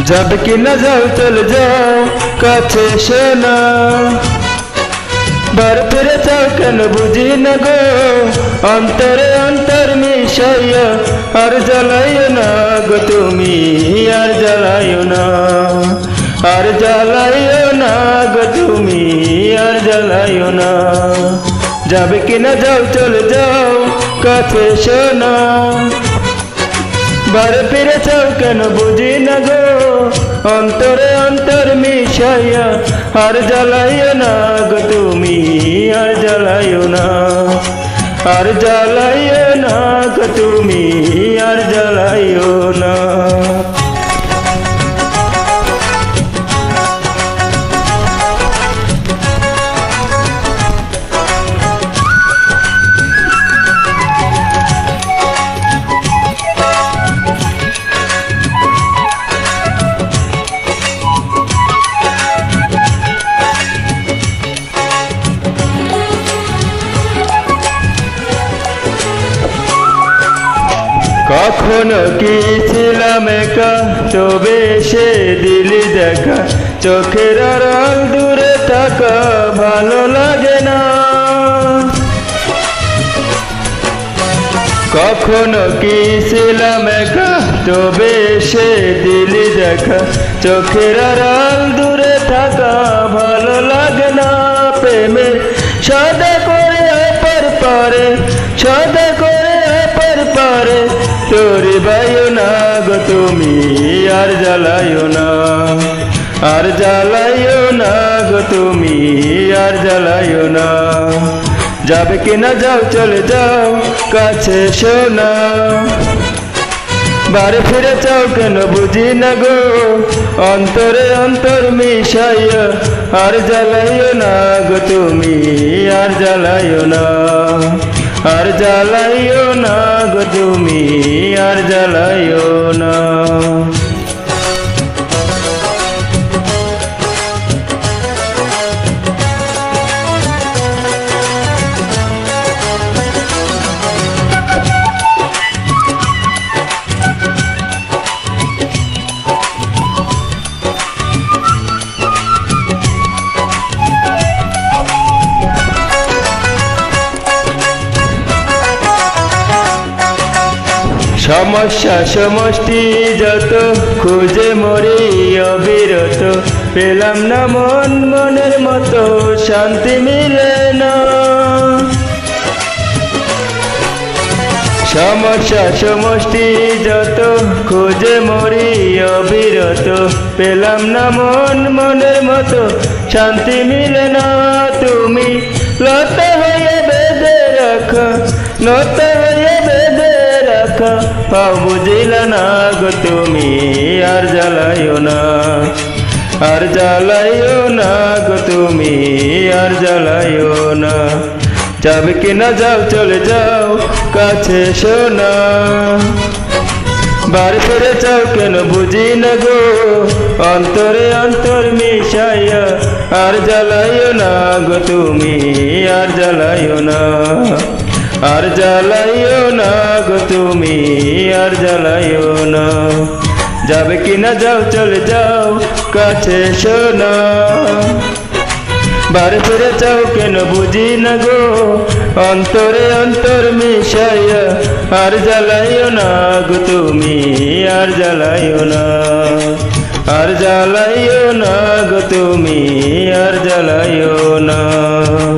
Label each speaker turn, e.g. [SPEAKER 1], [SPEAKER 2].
[SPEAKER 1] যাবে কি না যাও চলে যাও কাছে এসো না, বার ফিরে চাও কেন বুঝি না গো, অন্তরে অন্তর মিশাইয়া আর জ্বালাইও না গো তুমি, আর জ্বালাইও না, আর জ্বালাইও না গো তুমি, আর জ্বালাইও না। যাবে কি না যাও চলে যাও কাছে এসো না, বার ফিরে চাও কেন বুঝি না গো, অন্তরে অন্তর মিশাইয়া আর জ্বালাইও না গো তুমি, আর জ্বালাইও না, আর জ্বালাইও না গো তুমি, আর জ্বালাইও না। কখনো কি ছিলাম একা, তবে সে দিলি দেখা, চোখের আড়াল দূরে থাকা ভালো লাগে না। কখনো কি ছিলাম একা, তবে সে দিলি দেখা, চোখের আড়াল দূরে থাকা ভালো লাগে না। প্রেমে সদা করে পার পারে, সদা করে পার পারে, তোরে বাইও না গো তুমি, আর জ্বালাইও না, আর জ্বালাইও না গো তুমি, আর জ্বালাইও না। যাবে কি না যাও চলে যাও কাছে এসো না, বারে ফিরে চাও কেন বুঝি না গো, অন্তরে অন্তর মিশাইয়া আর জ্বালাইও না গো তুমি, আর জ্বালাইও না, আর জ্বালাইও না গো তুমি, আর জ্বালাইও না। সমস্যা সমষ্টি যত খুঁজে মরি অবিরত, পেলাম না মন মনের মতো, শান্তি মিলে না। সমস্যা সমষ্টি যত খুঁজে মরি অবিরত, পেলাম না মন মনের মতো, শান্তি মিলে না। তুমি লতা হয়ে বেঁধে রাখা, লতা হয়ে বেঁধে রাখা, পাও বুঝিলা না গো তুমি, আর জ্বালাইও না, আর জ্বালাইও না গো তুমি, আর জ্বালাইও না। যাবে কি না যাও চলে যাও কাছে এসো না, বার ফিরে চাও কেন বুঝি না গো, অন্তরে অন্তর মিশাইয়া আর জ্বালাইও না গো তুমি, আর জ্বালাইও না, আর জ্বালাইও না গো তুমি, আর জ্বালাইও না। যাবে কি না যাও চলে যাও কাছে এসো না, বারে ফিরে চাও কেন বুঝি না গো, অন্তরে অন্তর মিশাইয়া আর জ্বালাইও না গো তুমি, আর জ্বালাইও না, আর জ্বালাইও না গো তুমি, আর জ্বালাইও না।